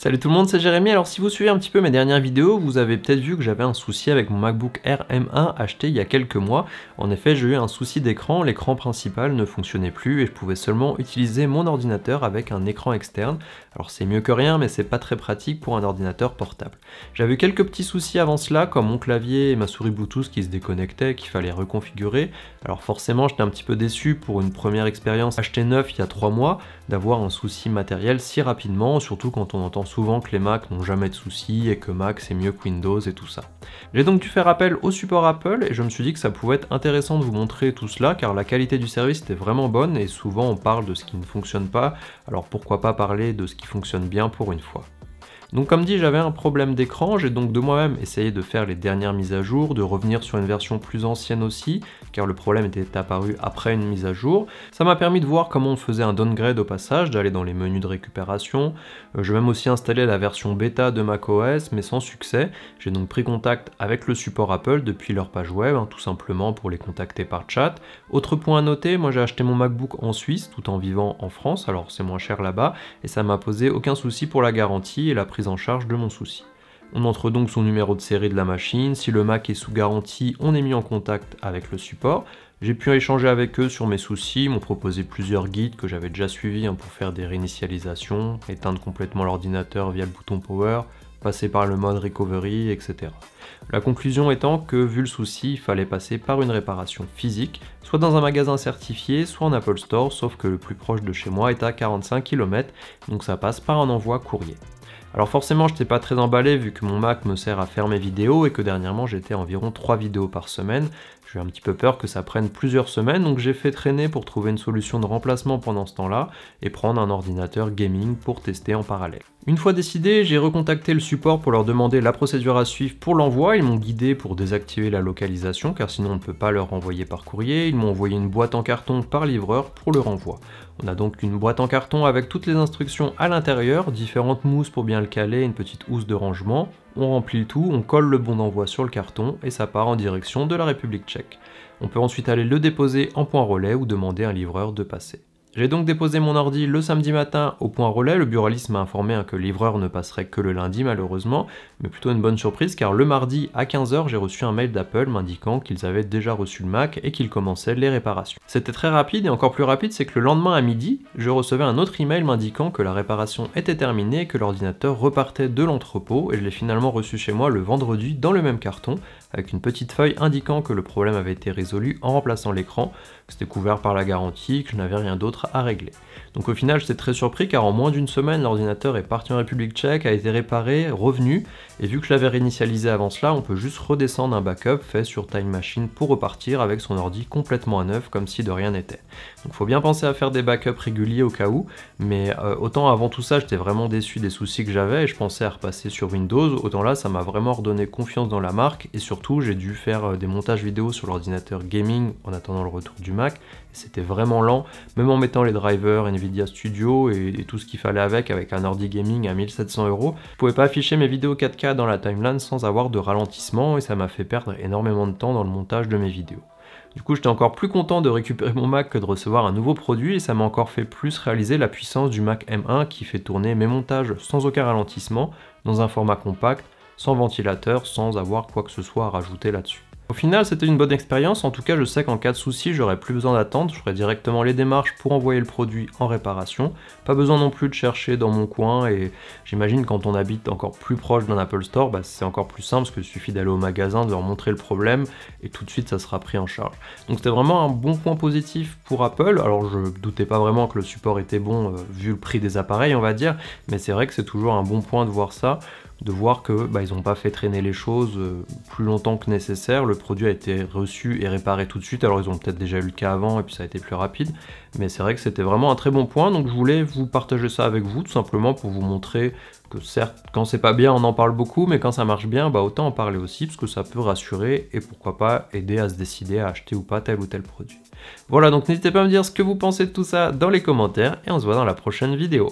Salut tout le monde, c'est Jérémy. Alors si vous suivez un petit peu mes dernières vidéos, vous avez peut-être vu que j'avais un souci avec mon MacBook Air M1 acheté il y a quelques mois. En effet, j'ai eu un souci d'écran, l'écran principal ne fonctionnait plus et je pouvais seulement utiliser mon ordinateur avec un écran externe. Alors c'est mieux que rien, mais c'est pas très pratique pour un ordinateur portable. J'avais eu quelques petits soucis avant cela, comme mon clavier et ma souris Bluetooth qui se déconnectaient, qu'il fallait reconfigurer. Alors forcément, j'étais un petit peu déçu pour une première expérience achetée neuf il y a 3 mois, d'avoir un souci matériel si rapidement, surtout quand on entend souvent que les Mac n'ont jamais de soucis et que Mac c'est mieux que Windows et tout ça. J'ai donc dû faire appel au support Apple et je me suis dit que ça pouvait être intéressant de vous montrer tout cela car la qualité du service était vraiment bonne et souvent on parle de ce qui ne fonctionne pas, alors pourquoi pas parler de ce qui fonctionne bien pour une fois. Donc comme dit, j'avais un problème d'écran, j'ai donc de moi-même essayé de faire les dernières mises à jour, de revenir sur une version plus ancienne aussi, car le problème était apparu après une mise à jour. Ça m'a permis de voir comment on faisait un downgrade au passage, d'aller dans les menus de récupération. J'ai même aussi installé la version bêta de macOS, mais sans succès. J'ai donc pris contact avec le support Apple depuis leur page web, tout simplement pour les contacter par chat. Autre point à noter, moi j'ai acheté mon MacBook en Suisse, tout en vivant en France, alors c'est moins cher là-bas, et ça m'a posé aucun souci pour la garantie et la prise en charge de mon souci. On entre donc son numéro de série de la machine, si le Mac est sous garantie, on est mis en contact avec le support. J'ai pu échanger avec eux sur mes soucis, ils m'ont proposé plusieurs guides que j'avais déjà suivis pour faire des réinitialisations, éteindre complètement l'ordinateur via le bouton Power, passer par le mode Recovery, etc. La conclusion étant que, vu le souci, il fallait passer par une réparation physique, soit dans un magasin certifié, soit en Apple Store, sauf que le plus proche de chez moi est à 45 km, donc ça passe par un envoi courrier. Alors forcément, je n'étais pas très emballé vu que mon Mac me sert à faire mes vidéos et que dernièrement j'étais à environ 3 vidéos par semaine. J'ai eu un petit peu peur que ça prenne plusieurs semaines, donc j'ai fait traîner pour trouver une solution de remplacement pendant ce temps-là et prendre un ordinateur gaming pour tester en parallèle. Une fois décidé, j'ai recontacté le support pour leur demander la procédure à suivre pour l'envoi. Ils m'ont guidé pour désactiver la localisation car sinon on ne peut pas leur renvoyer par courrier. Ils m'ont envoyé une boîte en carton par livreur pour le renvoi. On a donc une boîte en carton avec toutes les instructions à l'intérieur, différentes mousses pour bien le caler, une petite housse de rangement. On remplit le tout, on colle le bon d'envoi sur le carton et ça part en direction de la République tchèque. On peut ensuite aller le déposer en point relais ou demander à un livreur de passer. J'ai donc déposé mon ordi le samedi matin au point relais, le buraliste m'a informé que le livreur ne passerait que le lundi malheureusement, mais plutôt une bonne surprise car le mardi à 15 h j'ai reçu un mail d'Apple m'indiquant qu'ils avaient déjà reçu le Mac et qu'ils commençaient les réparations. C'était très rapide et encore plus rapide c'est que le lendemain à midi, je recevais un autre email m'indiquant que la réparation était terminée et que l'ordinateur repartait de l'entrepôt et je l'ai finalement reçu chez moi le vendredi dans le même carton avec une petite feuille indiquant que le problème avait été résolu en remplaçant l'écran, que c'était couvert par la garantie, que je n'avais rien d'autre à régler. Donc au final j'étais très surpris car en moins d'une semaine l'ordinateur est parti en République tchèque, a été réparé, revenu, et vu que je l'avais réinitialisé avant cela, on peut juste redescendre un backup fait sur Time Machine pour repartir avec son ordi complètement à neuf comme si de rien n'était. Donc faut bien penser à faire des backups réguliers au cas où, mais autant avant tout ça j'étais vraiment déçu des soucis que j'avais et je pensais à repasser sur Windows, autant là ça m'a vraiment redonné confiance dans la marque et surtout j'ai dû faire des montages vidéo sur l'ordinateur gaming en attendant le retour du Mac, et c'était vraiment lent, même en mettant les drivers Nvidia Studio et tout ce qu'il fallait avec un ordi gaming à 1700 €, je pouvais pas afficher mes vidéos 4K dans la timeline sans avoir de ralentissement et ça m'a fait perdre énormément de temps dans le montage de mes vidéos. Du coup, j'étais encore plus content de récupérer mon Mac que de recevoir un nouveau produit et ça m'a encore fait plus réaliser la puissance du Mac M1 qui fait tourner mes montages sans aucun ralentissement, dans un format compact, sans ventilateur, sans avoir quoi que ce soit à rajouter là-dessus. Au final, c'était une bonne expérience, en tout cas je sais qu'en cas de souci, j'aurais plus besoin d'attendre, je ferai directement les démarches pour envoyer le produit en réparation, pas besoin non plus de chercher dans mon coin, et j'imagine quand on habite encore plus proche d'un Apple Store, c'est encore plus simple parce qu'il suffit d'aller au magasin, de leur montrer le problème, et tout de suite ça sera pris en charge. Donc c'était vraiment un bon point positif pour Apple, alors je doutais pas vraiment que le support était bon vu le prix des appareils on va dire, mais c'est vrai que c'est toujours un bon point de voir ça, de voir que ils n'ont pas fait traîner les choses plus longtemps que nécessaire, le produit a été reçu et réparé tout de suite, alors ils ont peut-être déjà eu le cas avant et puis ça a été plus rapide, mais c'est vrai que c'était vraiment un très bon point, donc je voulais vous partager ça avec vous, tout simplement pour vous montrer que certes, quand c'est pas bien on en parle beaucoup, mais quand ça marche bien, autant en parler aussi, parce que ça peut rassurer et pourquoi pas aider à se décider à acheter ou pas tel ou tel produit. Voilà, donc n'hésitez pas à me dire ce que vous pensez de tout ça dans les commentaires, et on se voit dans la prochaine vidéo.